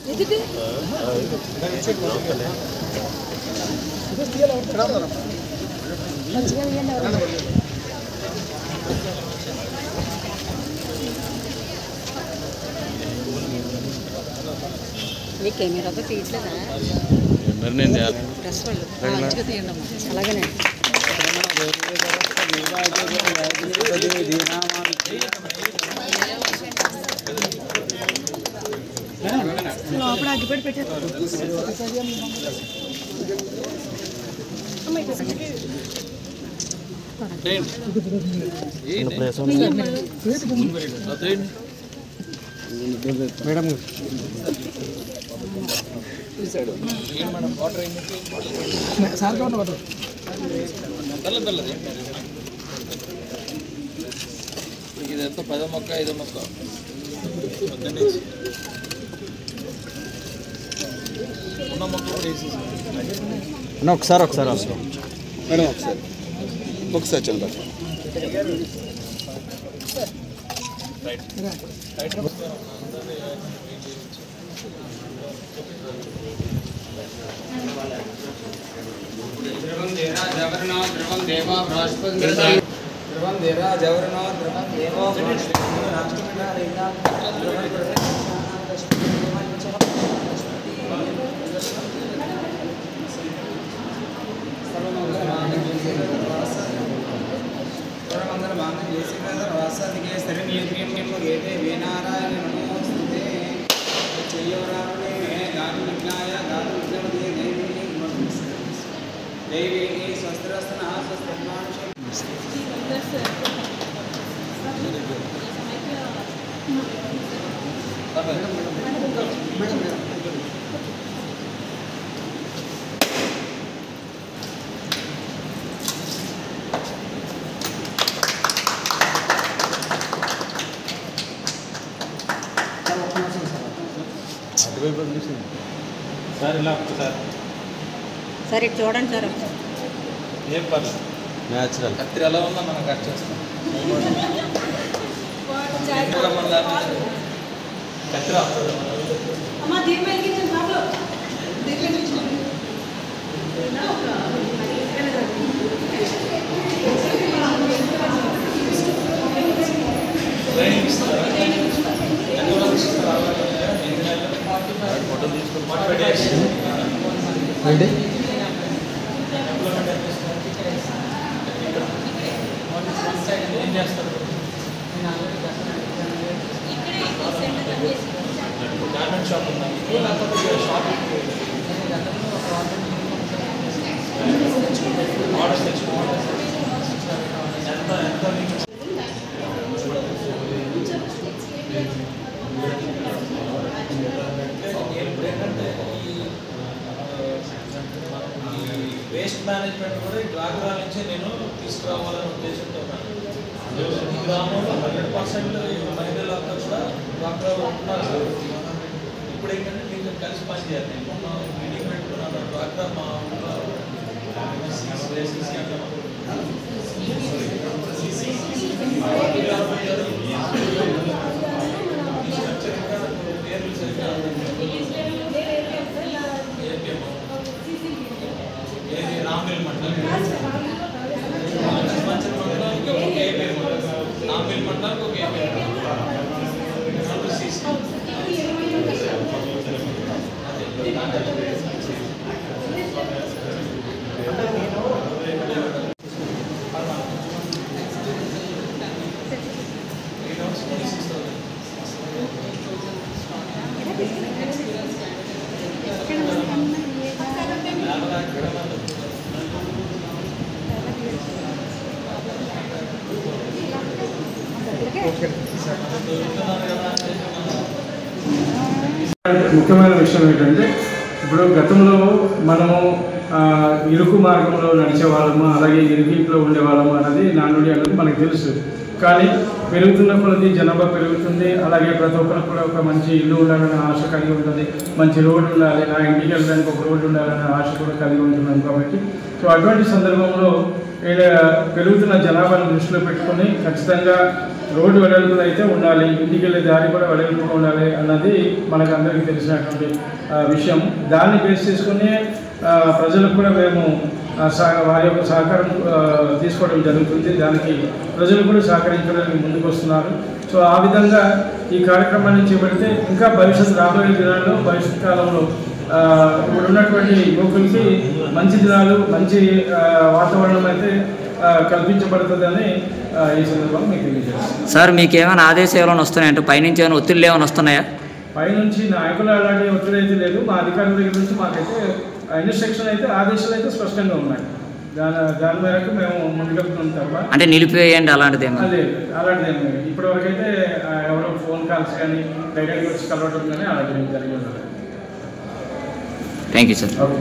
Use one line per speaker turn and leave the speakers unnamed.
ये कैमरा तो తీయట్లేదా
మరి నేను
ప్రెస్ వాళ్ళు మంచిగా తీయండి అలాగనే లోపల అగ్గిపెట్టి పెట్టారు
మేడం
ఇదంతా 10 మొక్క 5 మొక్క ఉన్న మొక్క కూడా వేసేసి
ఒకసారి అవసరం
మేడం ఒకసారి చంద్ర ध्रुवं देरा जवरनो ध्रुवं देवा बृहस्पति ध्रुवं देरा जवरनो ध्रुवं देवो बृहस्पति राष्ट्रपिता रेखा ध्रुवं सर्वमंगलमांगल्ये शिवसर्वासाधिके शरण्येत्र्यं निम्बगेते वेनारायण नमोस्तुते चयोरावणे गारुविघ्नाय गारुविघ्नपदे देवी स्वस्त्रस्तनः स्वस्त्रमानुषं
సార్ ఇలా
సరే ఇటు చూడండి సార్
ఏం పర్లేదు న్యాచురల్
కత్తి ఎలా ఉందో మనం కట్ చేస్తాం కత్తి
అమ్మా దీపం వెలిగించండి బాబు దీపం వెలిగించండి
ఫోటో తీసుకుని ఏం చేస్తారు గార్మెంట్ షాప్ ఉందా షాప్ ఆర్డర్స్ తెచ్చుకోవాలి ఎంత వేస్ట్ మేనేజ్మెంట్ కూడా ఈ డ్వాక్రా నుంచి నేను తీసుకురావాలనే ఉద్దేశంతో ఈ గ్రామంలో 100% మహిళలంతా కూడా డ్వాక్రాలో ఉంటున్నారు. ఇప్పుడు ఏంటంటే మీకు కలిసి పనిచేయాలి. నేను మొన్న మీటింగ్ పెట్టుకున్నాను డ్వాక్రా మా ఊళ్ళో పేర్లు సరిగ్గా ఏది రాంబిల్ మండలం మంచి మండలానికి ఒక ఏపీ రాంబిల్ మండలానికి ఒక ఏపీ
ముఖ్యమైన విషయం ఏంటంటే ఇప్పుడు గతంలో మనము ఇరుకు మార్గంలో నడిచే వాళ్ళము అలాగే ఇరుకింట్లో ఉండేవాళ్ళము అన్నది నానుడి అన్నది మనకు తెలుసు. కానీ పెరుగుతున్న కొలది జనాభా పెరుగుతుంది. అలాగే ప్రతి ఒక్కరికి కూడా ఒక మంచి ఇల్లు ఉండాలనే ఆశ కలిగి ఉంటుంది. మంచి రోడ్డు ఉండాలి, నా ఇంటికి వెళ్ళడానికి ఒక రోడ్డు ఉండాలనే ఆశ కూడా కలిగి ఉంటున్నాం. కాబట్టి సో అటువంటి సందర్భంలో పెరుగుతున్న జనాభాను దృష్టిలో పెట్టుకొని ఖచ్చితంగా రోడ్డు వెడల్పులు అయితే ఉండాలి, ఇంటికి వెళ్ళే దారి కూడా వెడల్పుగా ఉండాలి అన్నది మనకు అందరికీ తెలిసినటువంటి విషయం. దాన్ని బేస్ చేసుకుని ప్రజలకు కూడా మేము వారి యొక్క సహకారం తీసుకోవడం జరుగుతుంది. దానికి ప్రజలు కూడా సహకరించడానికి ముందుకు వస్తున్నారు. సో ఆ విధంగా ఈ కార్యక్రమాన్ని చేపడితే ఇంకా రాబోయే దినాల్లో భవిష్యత్ కాలంలో ఇప్పుడు ఉన్నటువంటి యువకులకి మంచి దినాలు, మంచి వాతావరణం అయితే కల్పించబడుతుందని ఈ సందర్భంగా మీకు తెలియజేస్తాను.
సార్ మీకు ఏమైనా ఆదేశాలు ఏమైనా వస్తున్నాయంటే పైనుంచి ఏమైనా ఒత్తిళ్ళు ఏమైనా వస్తున్నాయా?
పైనుంచి నాయకులు అలాంటి ఒత్తిడి అయితే లేదు. మా అధికారుల దగ్గర నుంచి మాకైతే ఇన్స్ట్రక్షన్ అయితే ఆదేశాలు అయితే స్పష్టంగా ఉన్నాయి. దాని మేరకు మేము ముందుకెళ్తున్నాం తప్ప
అంటే నిలిపివేయండి అలాంటిదేమో
లేదు. అలాంటిదేమో ఇప్పటివరకు అయితే ఎవరో ఫోన్ కాల్స్ కానీ డైరెక్ట్గా వచ్చి కలవడం కానీ అలాంటివి జరిగి ఉండదు.
Thank you sir.
ఓకే.